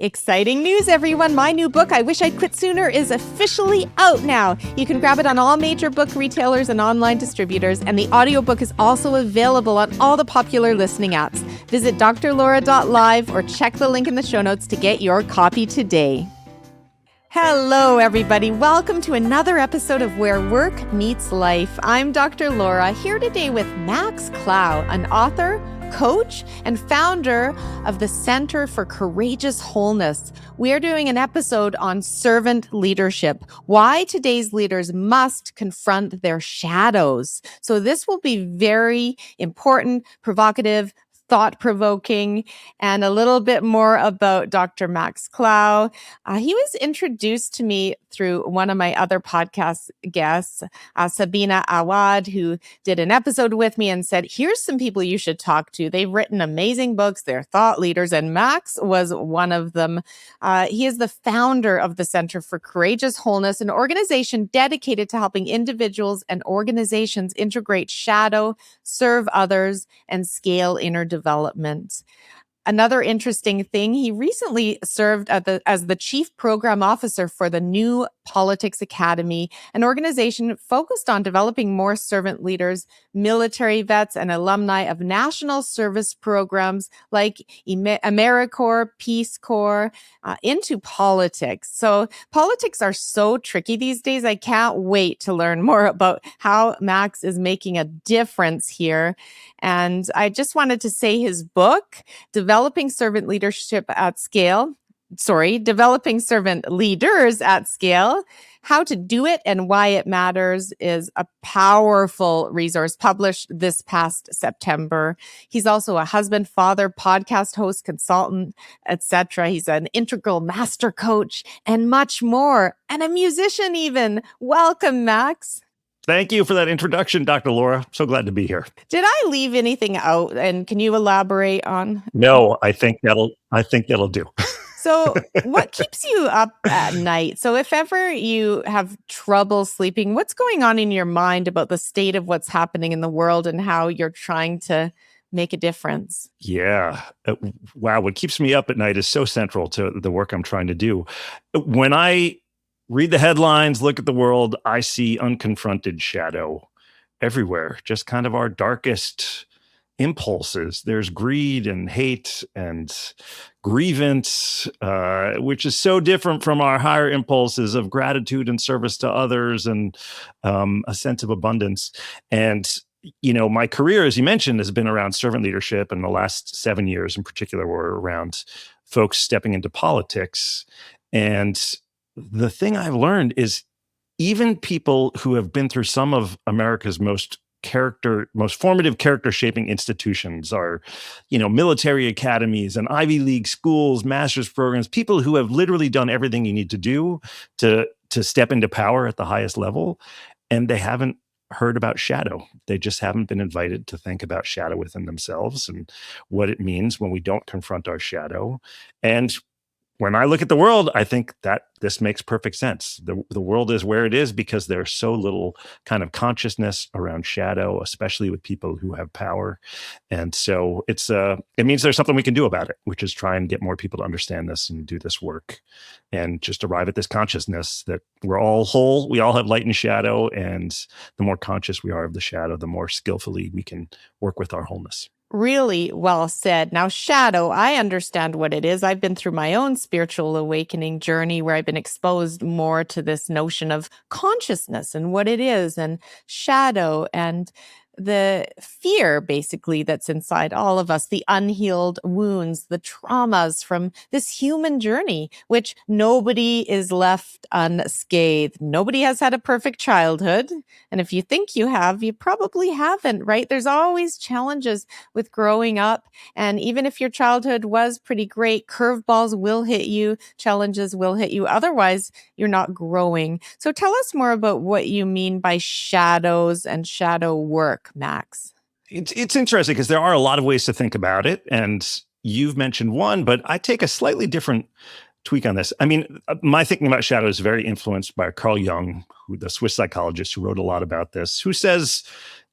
Exciting news, everyone. My new book, I Wish I'd Quit Sooner, is officially out now. You can grab it on all major book retailers and online distributors, and the audiobook is also available on all the popular listening apps. Visit drlaura.live or check the link in the show notes to get your copy today. Hello, everybody. Welcome to another episode of Where Work Meets Life. I'm Dr. Laura, here today with Max Klau, an author, coach, and founder of the Center for Courageous Wholeness. We're doing an episode on servant leadership, why today's leaders must confront their shadows. So this will be very important, provocative, thought-provoking, and a little bit more about Dr. Max Klau. He was introduced to me through one of my other podcast guests, Sabina Awad, who did an episode with me and said, here's some people you should talk to. They've written amazing books. They're thought leaders, and Max was one of them. He is the founder of the Center for Courageous Wholeness, an organization dedicated to helping individuals and organizations integrate shadow, serve others, and scale inner development. Another interesting thing, he recently served as the chief program officer for the New Politics Academy, an organization focused on developing more servant leaders, military vets, and alumni of national service programs like AmeriCorps, Peace Corps, into politics. So politics are so tricky these days. I can't wait to learn more about how Max is making a difference here. And I just wanted to say his book, Developing Servant Leaders at Scale, How to Do It and Why It Matters, is a powerful resource published this past September. He's also a husband, father, podcast host, consultant, etc. He's an integral master coach and much more, and a musician even. Welcome, Max. Thank you for that introduction, Dr. Laura. So glad to be here. Did I leave anything out? And can you elaborate on? No, I think that'll do. So what keeps you up at night? So if ever you have trouble sleeping, what's going on in your mind about the state of what's happening in the world and how you're trying to make a difference? Yeah. Wow. What keeps me up at night is so central to the work I'm trying to do. When I read the headlines, look at the world, I see unconfronted shadow everywhere, just kind of our darkest impulses. There's greed and hate and grievance, which is so different from our higher impulses of gratitude and service to others and a sense of abundance. And my career, as you mentioned, has been around servant leadership, and the last 7 years in particular were around folks stepping into politics. And the thing I've learned is even people who have been through some of America's most formative character shaping institutions are, military academies and Ivy League schools, master's programs, people who have literally done everything you need to do to step into power at the highest level. And they haven't heard about shadow. They just haven't been invited to think about shadow within themselves and what it means when we don't confront our shadow. And when I look at the world, I think that this makes perfect sense. The world is where it is because there's so little kind of consciousness around shadow, especially with people who have power. And so it means there's something we can do about it, which is try and get more people to understand this and do this work and just arrive at this consciousness that we're all whole. We all have light and shadow. And the more conscious we are of the shadow, the more skillfully we can work with our wholeness. Really well said. Now, shadow, I understand what it is. I've been through my own spiritual awakening journey where I've been exposed more to this notion of consciousness and what it is, and shadow and the fear, basically, that's inside all of us, the unhealed wounds, the traumas from this human journey, which nobody is left unscathed. Nobody has had a perfect childhood. And if you think you have, you probably haven't, right? There's always challenges with growing up. And even if your childhood was pretty great, curveballs will hit you, challenges will hit you. Otherwise, you're not growing. So tell us more about what you mean by shadows and shadow work, Max. It's interesting because there are a lot of ways to think about it. And you've mentioned one, but I take a slightly different tweak on this. I mean, my thinking about shadow is very influenced by Carl Jung, the Swiss psychologist who wrote a lot about this, who says,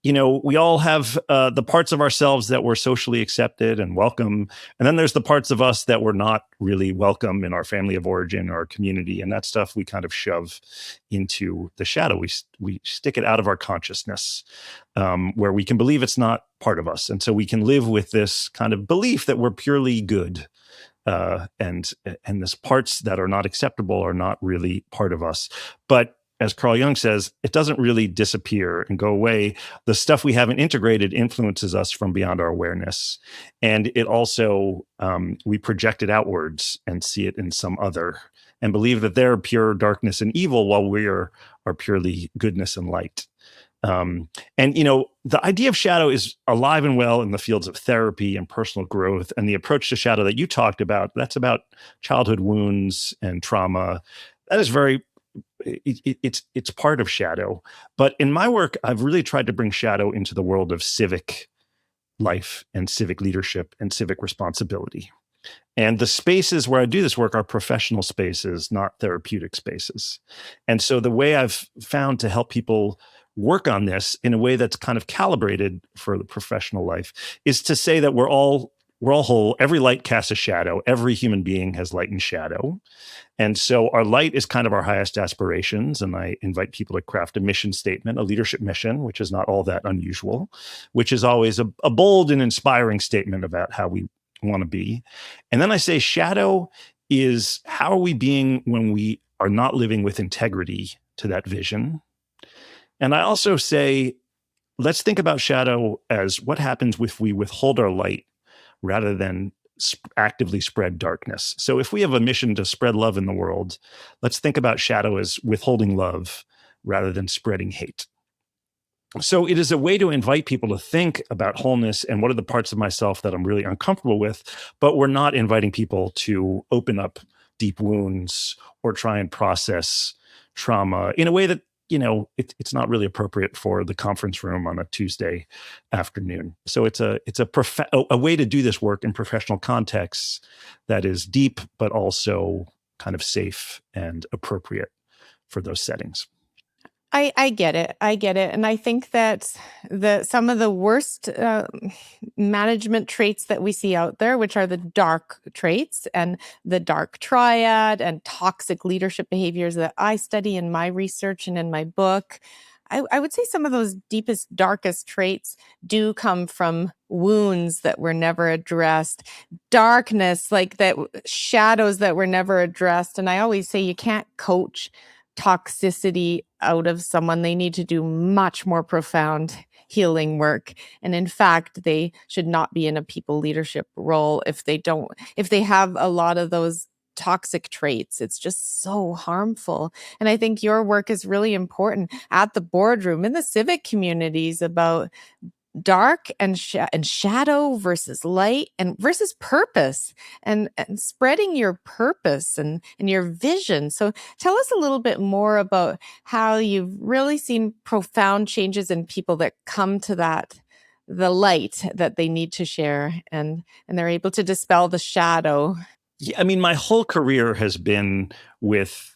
we all have the parts of ourselves that were socially accepted and welcome. And then there's the parts of us that were not really welcome in our family of origin or our community. And that stuff we kind of shove into the shadow. We stick it out of our consciousness, where we can believe it's not part of us. And so we can live with this kind of belief that we're purely good. And this parts that are not acceptable are not really part of us. But as Carl Jung says, it doesn't really disappear and go away. The stuff we haven't integrated influences us from beyond our awareness. And it also, we project it outwards and see it in some other and believe that they're pure darkness and evil while we are purely goodness and light. The idea of shadow is alive and well in the fields of therapy and personal growth. And the approach to shadow that you talked about, that's about childhood wounds and trauma. That is it's part of shadow. But in my work, I've really tried to bring shadow into the world of civic life and civic leadership and civic responsibility. And the spaces where I do this work are professional spaces, not therapeutic spaces. And so the way I've found to help people work on this in a way that's kind of calibrated for the professional life is to say that we're all whole. Every light casts a shadow. Every human being has light and shadow. And so our light is kind of our highest aspirations. And I invite people to craft a mission statement, a leadership mission, which is not all that unusual, which is always a bold and inspiring statement about how we want to be. And then I say shadow is how are we being when we are not living with integrity to that vision. And I also say, let's think about shadow as what happens if we withhold our light rather than actively spread darkness. So if we have a mission to spread love in the world, let's think about shadow as withholding love rather than spreading hate. So it is a way to invite people to think about wholeness and what are the parts of myself that I'm really uncomfortable with, but we're not inviting people to open up deep wounds or try and process trauma in a way that it's not really appropriate for the conference room on a Tuesday afternoon. So it's a way to do this work in professional contexts that is deep, but also kind of safe and appropriate for those settings. I get it. And I think that some of the worst management traits that we see out there, which are the dark traits and the dark triad and toxic leadership behaviors that I study in my research and in my book, I would say some of those deepest, darkest traits do come from wounds that were never addressed, darkness, like that, shadows that were never addressed. And I always say you can't coach toxicity out of someone. They need to do much more profound healing work. And in fact, they should not be in a people leadership role if they have a lot of those toxic traits. It's just so harmful. And I think your work is really important at the boardroom, in the civic communities, about dark and shadow versus light and versus purpose and spreading your purpose and your vision. So tell us a little bit more about how you've really seen profound changes in people that come to the light that they need to share and they're able to dispel the shadow. Yeah, I mean, my whole career has been with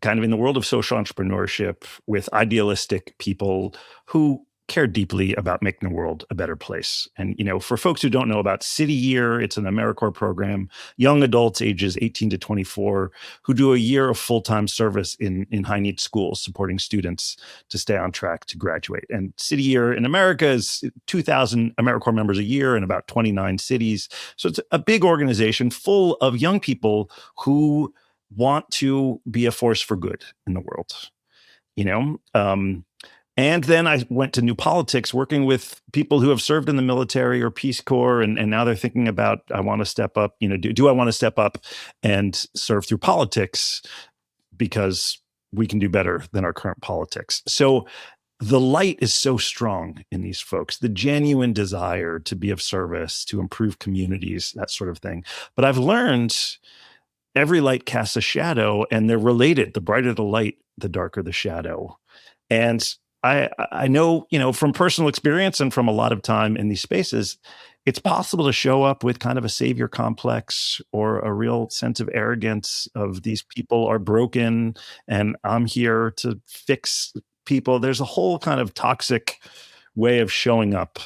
kind of in the world of social entrepreneurship with idealistic people who care deeply about making the world a better place. And, for folks who don't know about City Year, it's an AmeriCorps program, young adults ages 18 to 24 who do a year of full-time service in high-need schools, supporting students to stay on track to graduate. And City Year in America is 2,000 AmeriCorps members a year in about 29 cities. So it's a big organization full of young people who want to be a force for good in the world, And then I went to New Politics, working with people who have served in the military or Peace Corps, and now they're thinking about, I want to step up, do I want to step up and serve through politics because we can do better than our current politics. So the light is so strong in these folks, the genuine desire to be of service, to improve communities, that sort of thing. But I've learned every light casts a shadow, and they're related. The brighter the light, the darker the shadow. And I know, from personal experience and from a lot of time in these spaces, it's possible to show up with kind of a savior complex or a real sense of arrogance of these people are broken and I'm here to fix people. There's a whole kind of toxic way of showing up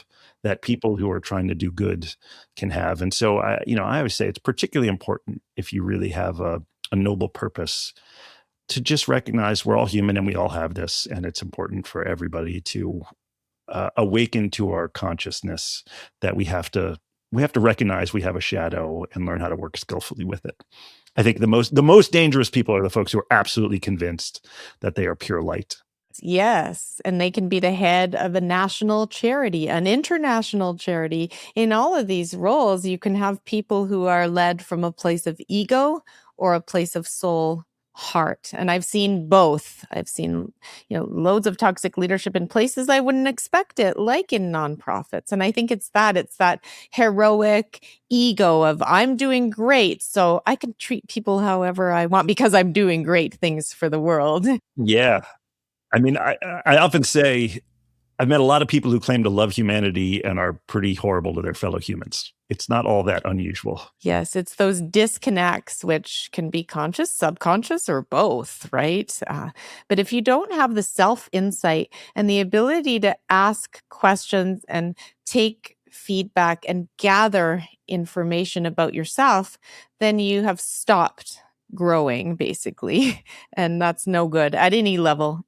that people who are trying to do good can have. And so I always say it's particularly important if you really have a noble purpose to just recognize we're all human and we all have this, and it's important for everybody to awaken to our consciousness that we have to recognize we have a shadow and learn how to work skillfully with it. I think the most dangerous people are the folks who are absolutely convinced that they are pure light. Yes, and they can be the head of a national charity, an international charity. In all of these roles, you can have people who are led from a place of ego or a place of soul heart. And I've seen both. I've seen, loads of toxic leadership in places I wouldn't expect it, like in nonprofits. And I think it's that heroic ego of I'm doing great, so I can treat people however I want because I'm doing great things for the world. Yeah. I mean, I often say I've met a lot of people who claim to love humanity and are pretty horrible to their fellow humans. It's not all that unusual. Yes, it's those disconnects, which can be conscious, subconscious, or both, right? But if you don't have the self insight and the ability to ask questions and take feedback and gather information about yourself, then you have stopped growing, basically. And that's no good at any level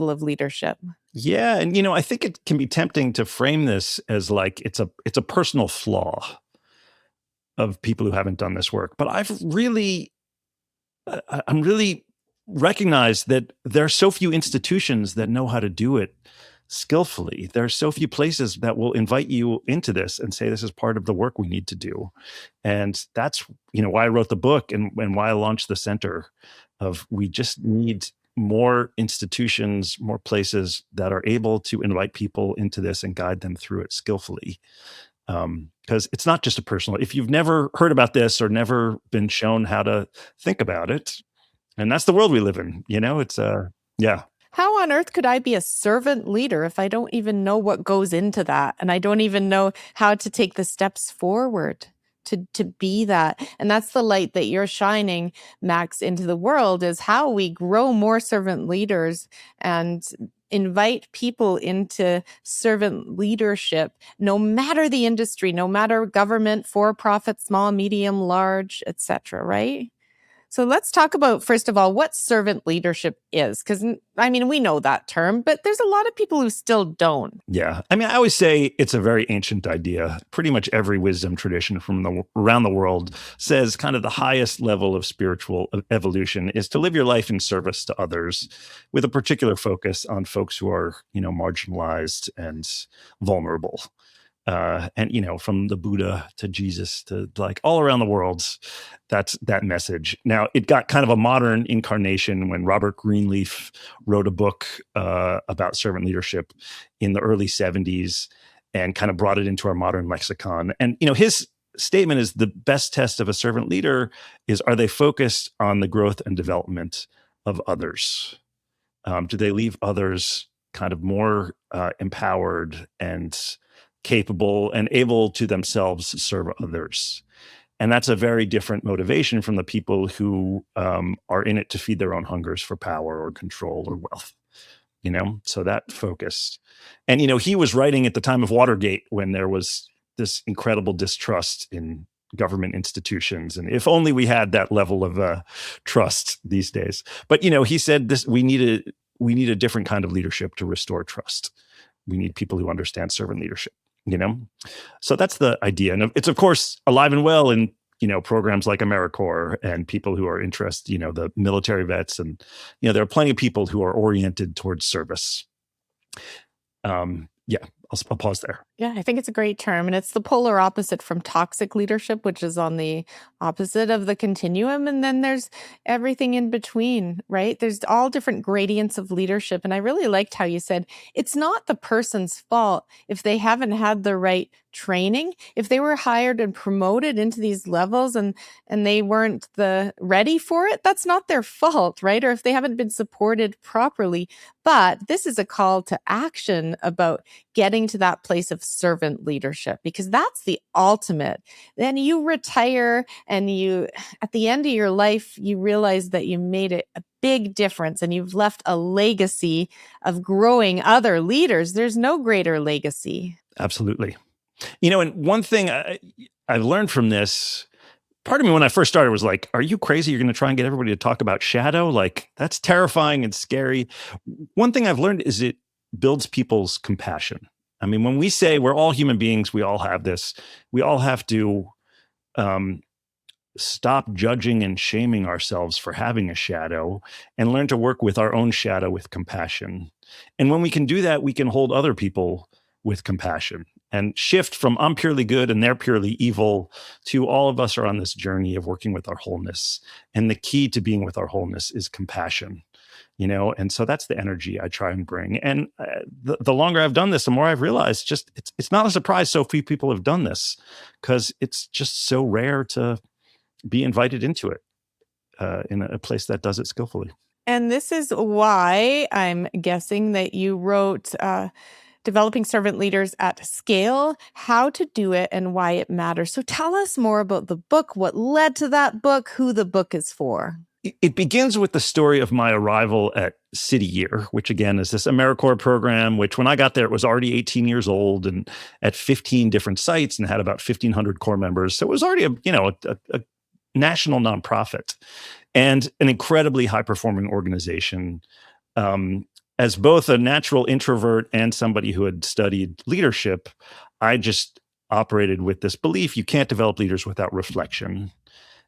of leadership. Yeah, and I think it can be tempting to frame this as like it's a personal flaw of people who haven't done this work. But I'm really recognized that there are so few institutions that know how to do it skillfully. There are so few places that will invite you into this and say this is part of the work we need to do. And that's why I wrote the book and why I launched the center of we just need more institutions, more places that are able to invite people into this and guide them through it skillfully. Because it's not just a personal, if you've never heard about this or never been shown how to think about it, and that's the world we live in, yeah. How on earth could I be a servant leader if I don't even know what goes into that? And I don't even know how to take the steps forward to be that. And that's the light that you're shining, Max, into the world is how we grow more servant leaders and invite people into servant leadership, no matter the industry, no matter government, for profit, small, medium, large, etc., right? So let's talk about, first of all, what servant leadership is. Because, I mean, we know that term, but there's a lot of people who still don't. Yeah. I mean, I always say it's a very ancient idea. Pretty much every wisdom tradition from around the world says kind of the highest level of spiritual evolution is to live your life in service to others with a particular focus on folks who are, marginalized and vulnerable. And from the Buddha to Jesus to like all around the world, that's that message. Now it got kind of a modern incarnation when Robert Greenleaf wrote a book about servant leadership in the early 70s and kind of brought it into our modern lexicon. And his statement is the best test of a servant leader is, are they focused on the growth and development of others? Do they leave others kind of more empowered and capable and able to themselves serve others? And that's a very different motivation from the people who are in it to feed their own hungers for power or control or wealth. So that focus. And he was writing at the time of Watergate when there was this incredible distrust in government institutions, and if only we had that level of trust these days. But he said this: we need a different kind of leadership to restore trust. We need people who understand servant leadership. So that's the idea. And it's, of course, alive and well in, programs like AmeriCorps and people who are interested, the military vets. And, there are plenty of people who are oriented towards service. Yeah, I'll pause there. Yeah, I think it's a great term. And it's the polar opposite from toxic leadership, which is on the opposite of the continuum. And then there's everything in between, right? There's all different gradients of leadership. And I really liked how you said it's not the person's fault if they haven't had the right training. If they were hired and promoted into these levels and they weren't ready for it, that's not their fault, right? Or if they haven't been supported properly. But this is a call to action about getting to that place of servant leadership, because that's the ultimate. Then you retire and at the end of your life, you realize that you made a big difference and you've left a legacy of growing other leaders. There's no greater legacy. Absolutely. And one thing I've learned from this, part of me when I first started was like, are you crazy? You're going to try and get everybody to talk about shadow? Like, that's terrifying and scary. One thing I've learned is it builds people's compassion. I mean, when we say we're all human beings, we all have this, we all have to stop judging and shaming ourselves for having a shadow and learn to work with our own shadow with compassion. And when we can do that, we can hold other people with compassion and shift from I'm purely good and they're purely evil to all of us are on this journey of working with our wholeness. And the key to being with our wholeness is compassion, and so that's the energy I try and bring. And the longer I've done this, the more I've realized just it's not a surprise so few people have done this, because it's just so rare to be invited into it in a place that does it skillfully. And this is why I'm guessing that you wrote Developing Servant Leaders at Scale, how to do it and why it matters. So tell us more about the book, what led to that book, who the book is for. It begins with the story of my arrival at City Year, which again is this AmeriCorps program, which when I got there, it was already 18 years old and at 15 different sites and had about 1,500 core members. So it was already a national nonprofit and an incredibly high-performing organization. As both a natural introvert and somebody who had studied leadership, I just operated with this belief you can't develop leaders without reflection.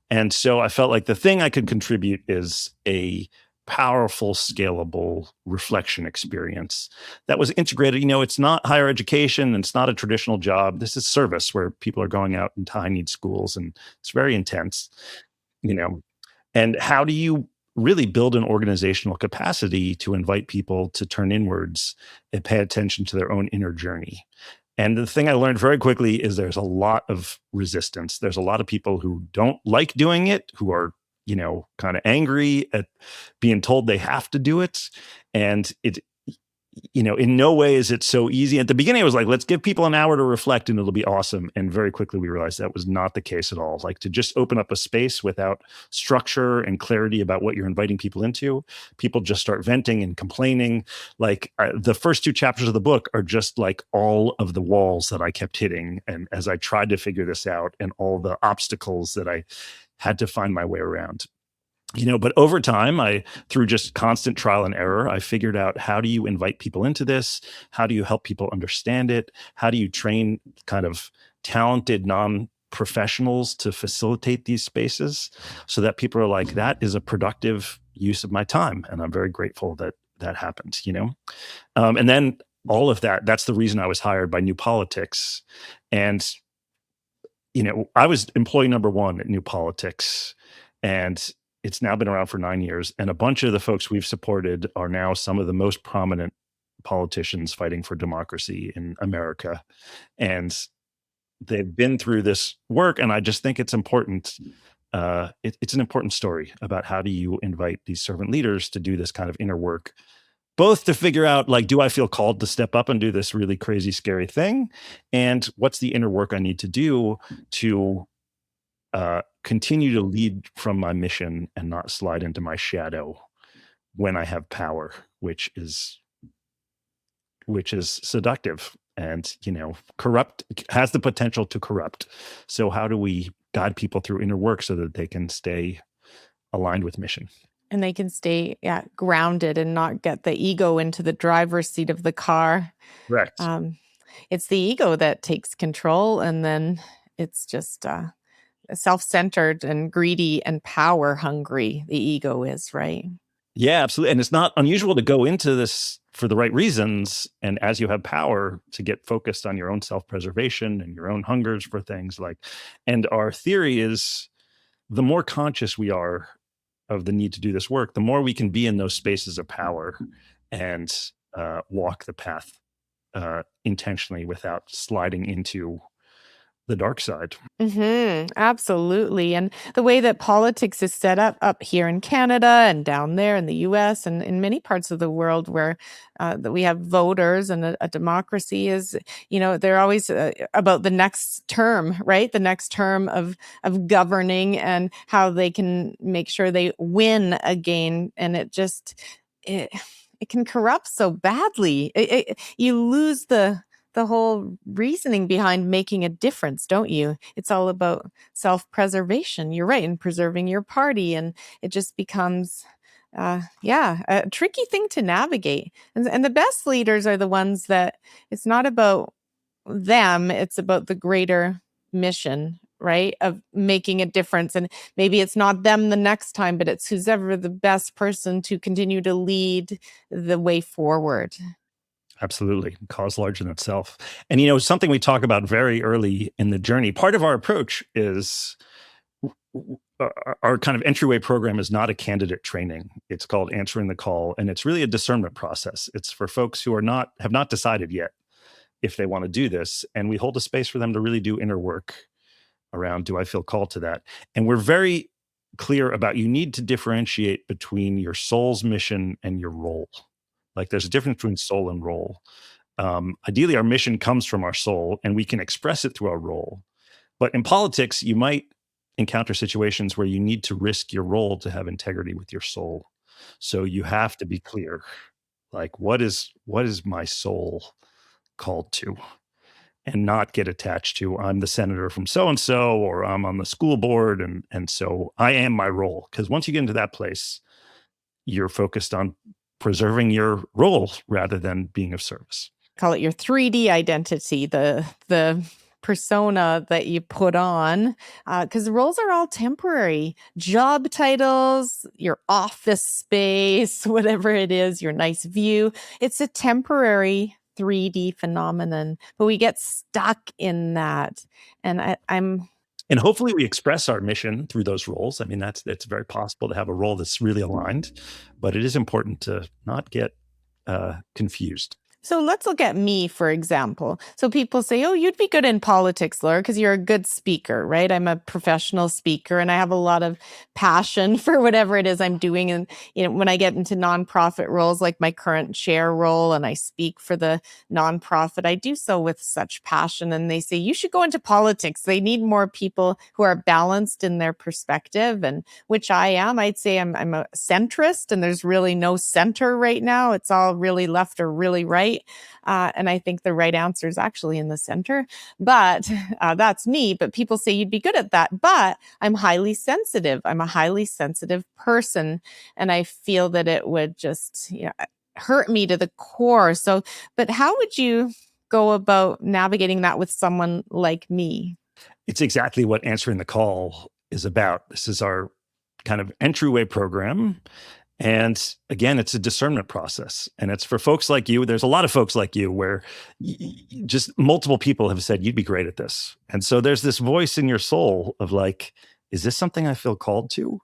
And so I felt like the thing I could contribute is a powerful, scalable reflection experience that was integrated. It's not higher education and it's not a traditional job. This is service where people are going out into high-need schools and it's very intense, And how do you really build an organizational capacity to invite people to turn inwards and pay attention to their own inner journey? And the thing I learned very quickly is there's a lot of resistance. There's a lot of people who don't like doing it, who are, kind of angry at being told they have to do it. And in no way is it so easy. At the beginning, it was like, let's give people an hour to reflect and it'll be awesome. And very quickly we realized that was not the case at all. Like, to just open up a space without structure and clarity about what you're inviting people into, people just start venting and complaining. Like, the first 2 chapters of the book are just like all of the walls that I kept hitting. And as I tried to figure this out and all the obstacles that I had to find my way around. But over time, through just constant trial and error, I figured out, how do you invite people into this? How do you help people understand it? How do you train kind of talented non-professionals to facilitate these spaces so that people are like, that is a productive use of my time? And I'm very grateful that that happened, And then all of that's the reason I was hired by New Politics. And, I was employee number 1 at New Politics. And it's now been around for 9 years, and a bunch of the folks we've supported are now some of the most prominent politicians fighting for democracy in America. And they've been through this work, and I just think it's important. It's an important story about how do you invite these servant leaders to do this kind of inner work, both to figure out, like, do I feel called to step up and do this really crazy, scary thing? And what's the inner work I need to do to continue to lead from my mission and not slide into my shadow when I have power, which is seductive and, corrupt, has the potential to corrupt. So how do we guide people through inner work so that they can stay aligned with mission? And they can stay grounded and not get the ego into the driver's seat of the car. Correct. It's the ego that takes control, and then it's just self-centered and greedy and power hungry. The ego is, right? Yeah, absolutely. And it's not unusual to go into this for the right reasons. And as you have power, to get focused on your own self-preservation and your own hungers for things and our theory is, the more conscious we are of the need to do this work, the more we can be in those spaces of power and walk the path intentionally without sliding into the dark side. Absolutely. And the way that politics is set up here in Canada and down there in the US and in many parts of the world where that we have voters and a democracy is, they're always about the next term, right? The next term of governing and how they can make sure they win again. And it, it can corrupt so badly. You lose the whole reasoning behind making a difference, don't you? It's all about self-preservation. You're right, and preserving your party, and it just becomes, a tricky thing to navigate. And the best leaders are the ones that it's not about them; it's about the greater mission, right? Of making a difference, and maybe it's not them the next time, but it's who's ever the best person to continue to lead the way forward. Absolutely. Cause larger than itself. And, something we talk about very early in the journey, part of our approach is our kind of entryway program is not a candidate training. It's called Answering the Call, and it's really a discernment process. It's for folks who have not decided yet if they want to do this, and we hold a space for them to really do inner work around, do I feel called to that? And we're very clear about, you need to differentiate between your soul's mission and your role. Like, there's a difference between soul and role. Ideally, our mission comes from our soul and we can express it through our role. But in politics, you might encounter situations where you need to risk your role to have integrity with your soul. So you have to be clear, like, what is my soul called to? And not get attached to, I'm the senator from so-and-so, or I'm on the school board. And so I am my role. Because once you get into that place, you're focused on preserving your role rather than being of service. Call it your 3D identity, the persona that you put on, because the roles are all temporary. Job titles, your office space, whatever it is, your nice view, it's a temporary 3D phenomenon, but we get stuck in that. And And hopefully we express our mission through those roles. I mean, it's very possible to have a role that's really aligned, but it is important to not get confused. So let's look at me, for example. So people say, oh, you'd be good in politics, Laura, because you're a good speaker, right? I'm a professional speaker and I have a lot of passion for whatever it is I'm doing. And, when I get into nonprofit roles, like my current chair role, and I speak for the nonprofit, I do so with such passion. And they say, you should go into politics. They need more people who are balanced in their perspective, and which I am. I'd say I'm a centrist, and there's really no center right now. It's all really left or really right. And I think the right answer is actually in the center. But that's me. But people say you'd be good at that. But I'm highly sensitive. I'm a highly sensitive person. And I feel that it would just hurt me to the core. So, but how would you go about navigating that with someone like me? It's exactly what Answering the Call is about. This is our kind of entryway program. And again, it's a discernment process. And it's for folks like you. There's a lot of folks like you where just multiple people have said, you'd be great at this. And so there's this voice in your soul of like, is this something I feel called to?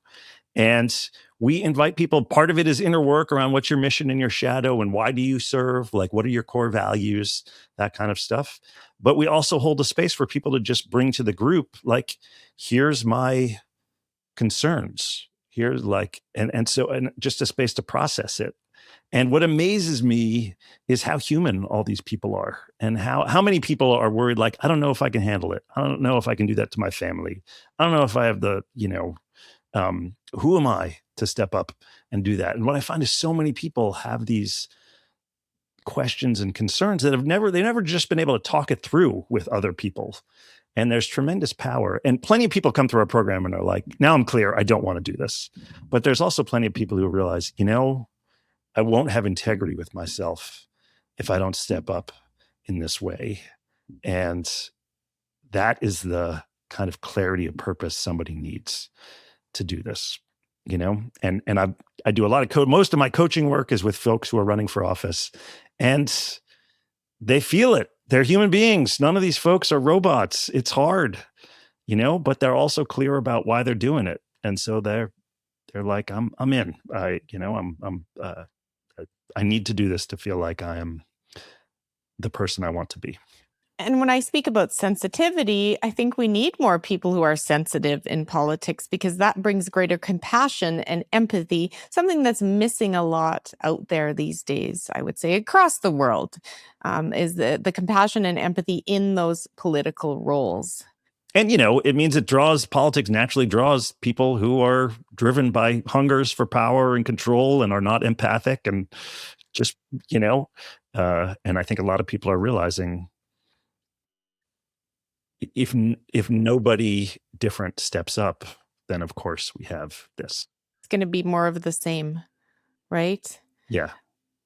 And we invite people. Part of it is inner work around what's your mission and your shadow and why do you serve? Like, what are your core values? That kind of stuff. But we also hold a space for people to just bring to the group, like, here's my concerns. Here's and just a space to process it. And what amazes me is how human all these people are, and how many people are worried, like, I don't know if I can handle it. I don't know if I can do that to my family. I don't know if I have the, who am I to step up and do that? And what I find is so many people have these questions and concerns that they've never just been able to talk it through with other people. And there's tremendous power. And plenty of people come through our program and are like, now I'm clear, I don't want to do this. But there's also plenty of people who realize, I won't have integrity with myself if I don't step up in this way. And that is the kind of clarity of purpose somebody needs to do this, And I do a lot of most of my coaching work is with folks who are running for office, and they feel it. They're human beings. None of these folks are robots. It's hard, but they're also clear about why they're doing it. And so they're like, I'm in. I need to do this to feel like I am the person I want to be. And when I speak about sensitivity, I think we need more people who are sensitive in politics because that brings greater compassion and empathy, something that's missing a lot out there these days, I would say, across the world, is the compassion and empathy in those political roles. And, it means politics naturally draws people who are driven by hungers for power and control and are not empathic and just, and I think a lot of people are realizing if nobody different steps up, then of course we have this. It's going to be more of the same, right? Yeah.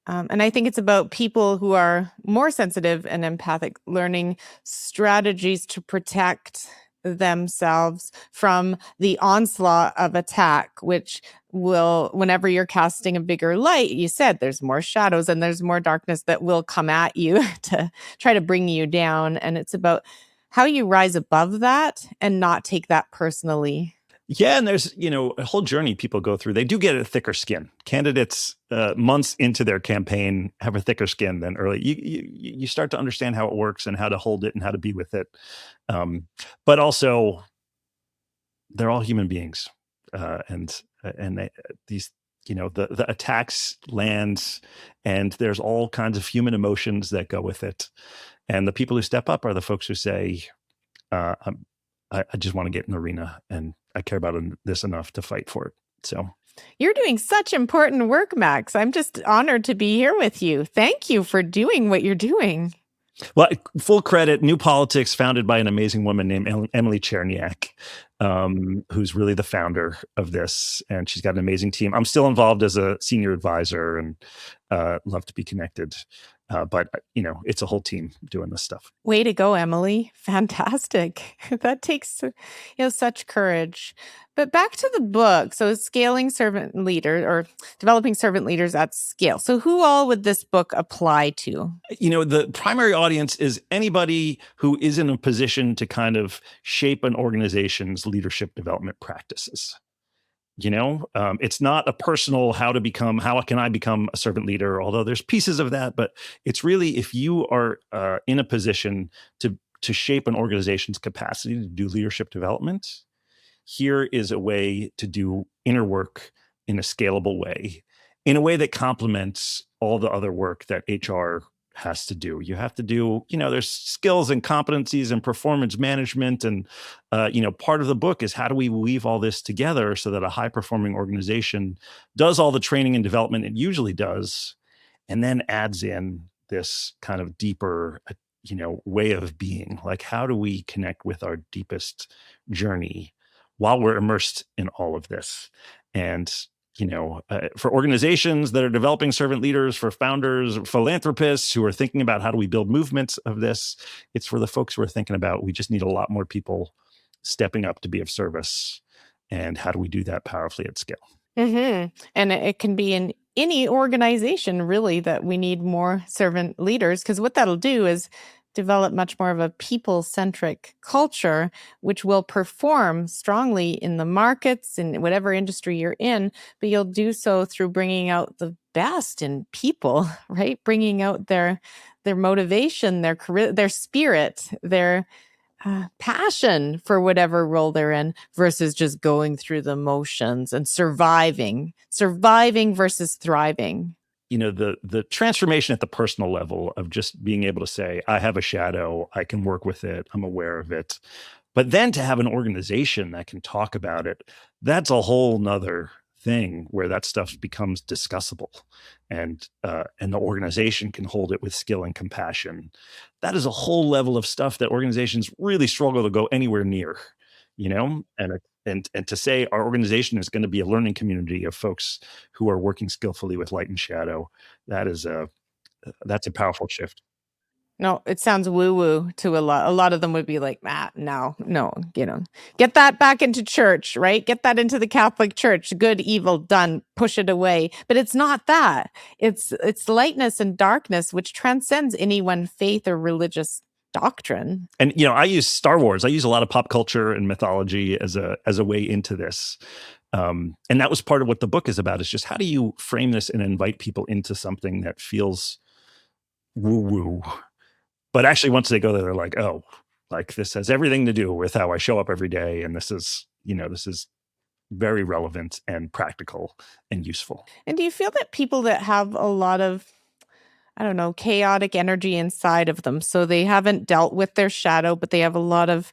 And I think it's about people who are more sensitive and empathic, learning strategies to protect themselves from the onslaught of attack, which will, whenever you're casting a bigger light, you said there's more shadows and there's more darkness that will come at you to try to bring you down. And it's about how you rise above that and not take that personally. Yeah, and there's, a whole journey people go through. They do get a thicker skin. Candidates, months into their campaign, have a thicker skin than early. You start to understand how it works and how to hold it and how to be with it. But also, they're all human beings, and these, the attacks land, and there's all kinds of human emotions that go with it. And the people who step up are the folks who say, uh, I just want to get in the arena and I care about this enough to fight for it. So you're doing such important work, Max. I'm just honored to be here with you. Thank you for doing what you're doing. Well, full credit, New Politics, founded by an amazing woman named Emily Cherniak, who's really the founder of this. And she's got an amazing team. I'm still involved as a senior advisor and love to be connected. But, it's a whole team doing this stuff. Way to go, Emily. Fantastic. That takes, such courage. But back to the book. So scaling servant leader or developing servant leaders at scale. So who all would this book apply to? The primary audience is anybody who is in a position to kind of shape an organization's leadership development practices. It's not a personal how can I become a servant leader, although there's pieces of that, but it's really if you are in a position to shape an organization's capacity to do leadership development, here is a way to do inner work in a scalable way, in a way that complements all the other work that HR has to do. You have to do, there's skills and competencies and performance management. And, part of the book is how do we weave all this together so that a high performing organization does all the training and development it usually does, and then adds in this kind of deeper, way of being. Like, how do we connect with our deepest journey while we're immersed in all of this? And for organizations that are developing servant leaders, for founders, philanthropists who are thinking about how do we build movements of this, it's for the folks who are thinking about we just need a lot more people stepping up to be of service. And how do we do that powerfully at scale? Mm-hmm. And it can be in any organization, really, that we need more servant leaders, because what that'll do is develop much more of a people-centric culture, which will perform strongly in the markets, in whatever industry you're in, but you'll do so through bringing out the best in people, right? Bringing out their motivation, their career, their spirit, their passion for whatever role they're in versus just going through the motions and surviving versus thriving. The transformation at the personal level of just being able to say, I have a shadow, I can work with it, I'm aware of it. But then to have an organization that can talk about it, that's a whole nother thing where that stuff becomes discussable, and the organization can hold it with skill and compassion. That is a whole level of stuff that organizations really struggle to go anywhere near, and to say our organization is going to be a learning community of folks who are working skillfully with light and shadow, that's a powerful shift. No, it sounds woo-woo to a lot. A lot of them would be like, no, get that back into church, right? Get that into the Catholic Church. Good, evil, done, push it away. But it's not that. It's lightness and darkness, which transcends any one faith or religious doctrine. And I use Star Wars. I use a lot of pop culture and mythology as a way into this. And that was part of what the book is about, is just how do you frame this and invite people into something that feels woo-woo, But actually, once they go there, they're like, oh, like this has everything to do with how I show up every day. And this is very relevant and practical and useful. And do you feel that people that have a lot of, I don't know, chaotic energy inside of them, so they haven't dealt with their shadow, but they have a lot of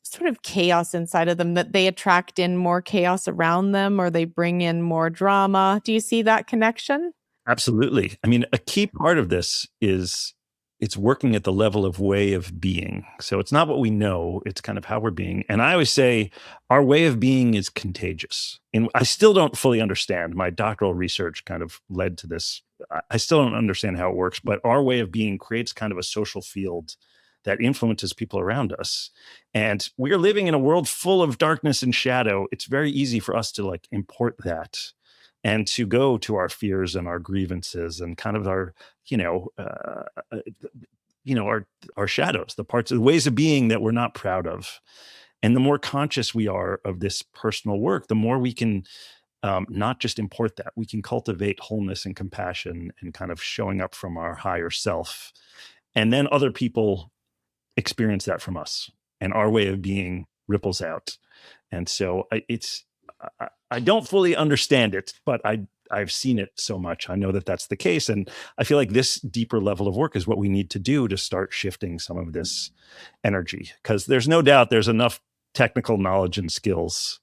sort of chaos inside of them, that they attract in more chaos around them, or they bring in more drama? Do you see that connection? Absolutely. I mean, a key part of this is it's working at the level of way of being. So it's not what we know, it's kind of how we're being. And I always say our way of being is contagious. And I still don't fully understand. My doctoral research kind of led to this. I still don't understand how it works, but our way of being creates kind of a social field that influences people around us. And we're living in a world full of darkness and shadow. It's very easy for us to like import that and to go to our fears and our grievances and kind of our you know uh, our shadows, the parts of the ways of being that we're not proud of. And the more conscious we are of this personal work, the more we can not just import that, we can cultivate wholeness and compassion and kind of showing up from our higher self. And then other people experience that from us, and our way of being ripples out. And so I don't fully understand it, but I've seen it so much. I know that that's the case, and I feel like this deeper level of work is what we need to do to start shifting some of this energy. Because there's no doubt there's enough technical knowledge and skills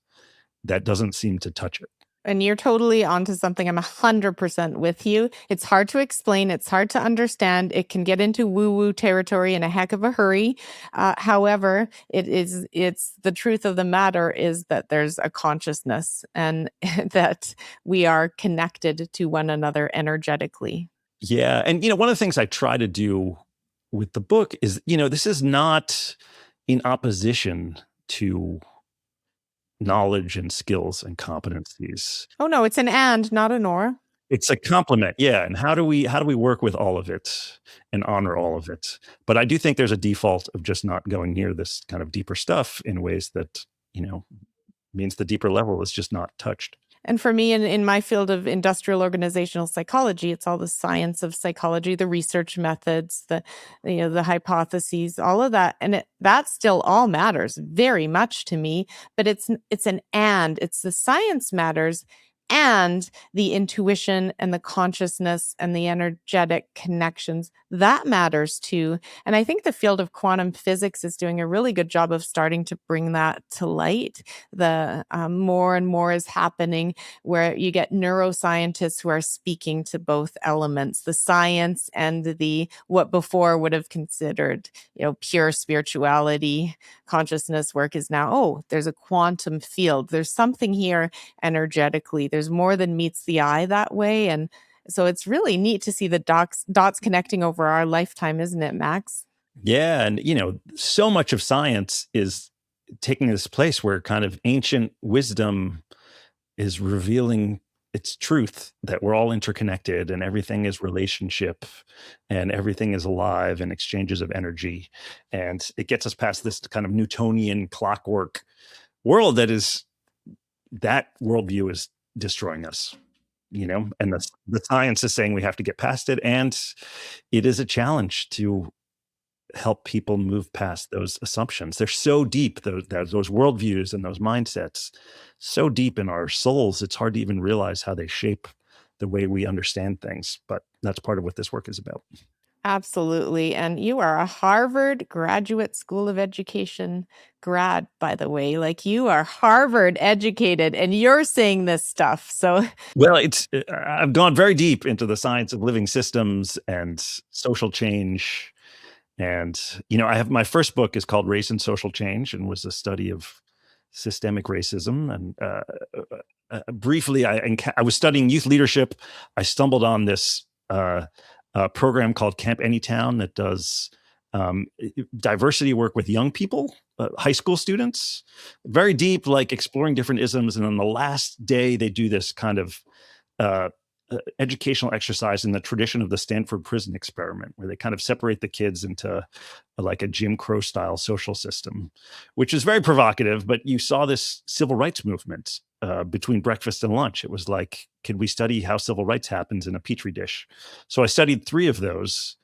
that doesn't seem to touch it. And you're totally onto something. I'm 100% with you. It's hard to explain. It's hard to understand. It can get into woo-woo territory in a heck of a hurry. However, it's the truth of the matter is that there's a consciousness, and that we are connected to one another energetically. Yeah, and one of the things I try to do with the book is, this is not in opposition to knowledge and skills and competencies. Oh no, it's an and, not an or. It's a compliment, yeah. And how do we work with all of it and honor all of it? But I do think there's a default of just not going near this kind of deeper stuff in ways that means the deeper level is just not touched. And for me, in my field of industrial organizational psychology, it's all the science of psychology, the research methods, the hypotheses, all of that, and that still all matters very much to me. But it's an and. It's the science matters, and the intuition and the consciousness and the energetic connections that matters too. And I think the field of quantum physics is doing a really good job of starting to bring that to light. The more and more is happening, where you get neuroscientists who are speaking to both elements, the science and the what before would have considered, pure spirituality, consciousness work is now, oh, there's a quantum field. There's something here energetically. There's more than meets the eye that way. And so it's really neat to see the dots connecting over our lifetime, isn't it, Max? Yeah, and so much of science is taking this place where kind of ancient wisdom is revealing its truth, that we're all interconnected and everything is relationship and everything is alive and exchanges of energy. And it gets us past this kind of Newtonian clockwork world that worldview is destroying us, and the science is saying we have to get past it. And it is a challenge to help people move past those assumptions. They're so deep, those worldviews and those mindsets, so deep in our souls, it's hard to even realize how they shape the way we understand things. But that's part of what this work is about. Absolutely. And you are a Harvard Graduate School of Education grad, by the way. Like, you are Harvard educated and you're saying this stuff. So, Well, I've gone very deep into the science of living systems and social change. And, I have my first book is called Race and Social Change and was a study of systemic racism. And briefly, I was studying youth leadership. I stumbled on this program called Camp Anytown that does diversity work with young people, high school students, very deep, like exploring different isms. And on the last day, they do this kind of uh, educational exercise in the tradition of the Stanford prison experiment, where they kind of separate the kids into like a Jim Crow style social system, which is very provocative. But you saw this civil rights movement between breakfast and lunch. It was like, could we study how civil rights happens in a petri dish? So I studied 3 of those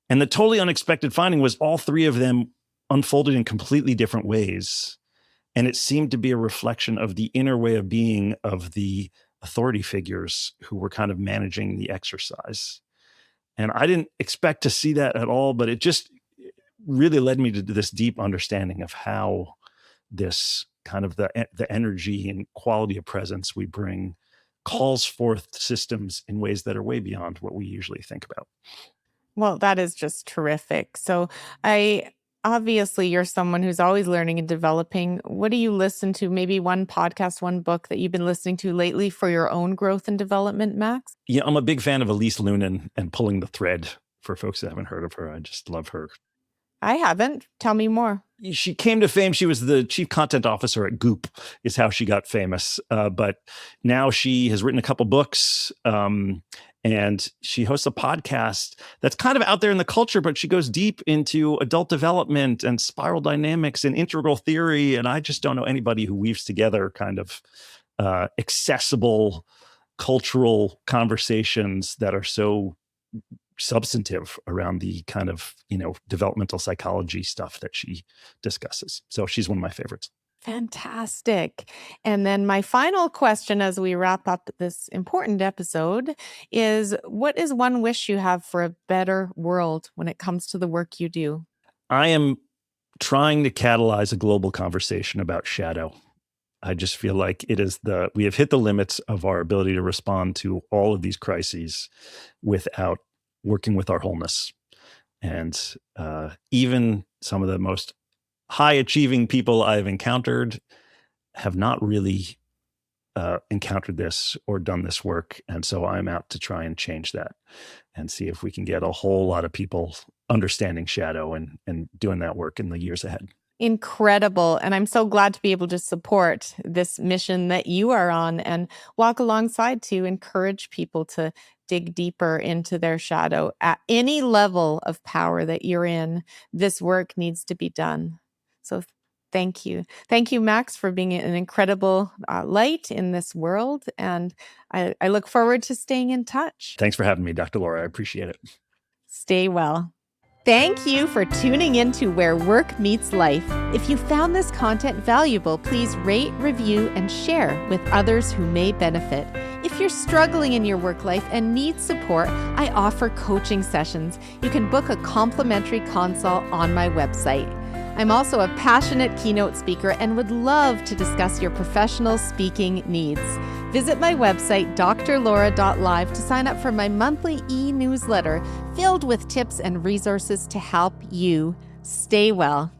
And the totally unexpected finding was all three of them unfolded in completely different ways. And it seemed to be a reflection of the inner way of being of the authority figures who were kind of managing the exercise. And I didn't expect to see that at all, but it just really led me to this deep understanding of how this kind of the energy and quality of presence we bring calls forth systems in ways that are way beyond what we usually think about. Well, that is just terrific. So I obviously you're someone who's always learning and developing. What do you listen to? Maybe one podcast, one book that you've been listening to lately for your own growth and development, Max? Yeah, I'm a big fan of Elise Lunan and Pulling the Thread. For folks that haven't heard of her, I just love her. I haven't. Tell me more. She came to fame. She was the chief content officer at Goop, is how she got famous. But now she has written a couple books, and she hosts a podcast that's kind of out there in the culture, but she goes deep into adult development and spiral dynamics and integral theory. And I just don't know anybody who weaves together kind of accessible cultural conversations that are so substantive around the kind of, developmental psychology stuff that she discusses. So she's one of my favorites. Fantastic. And then my final question as we wrap up this important episode is, what is one wish you have for a better world when it comes to the work you do? I am trying to catalyze a global conversation about shadow. I just feel like we have hit the limits of our ability to respond to all of these crises without working with our wholeness. And even some of the most high achieving people I've encountered have not really encountered this or done this work. And so I'm out to try and change that and see if we can get a whole lot of people understanding shadow and doing that work in the years ahead. Incredible. And I'm so glad to be able to support this mission that you are on and walk alongside to encourage people to dig deeper into their shadow. At any level of power that you're in, this work needs to be done. So thank you. Thank you, Max, for being an incredible light in this world. And I look forward to staying in touch. Thanks for having me, Dr. Laura. I appreciate it. Stay well. Thank you for tuning in to Where Work Meets Life. If you found this content valuable, please rate, review, and share with others who may benefit. If you're struggling in your work life and need support, I offer coaching sessions. You can book a complimentary consult on my website. I'm also a passionate keynote speaker and would love to discuss your professional speaking needs. Visit my website, drlaura.live, to sign up for my monthly e-newsletter filled with tips and resources to help you stay well.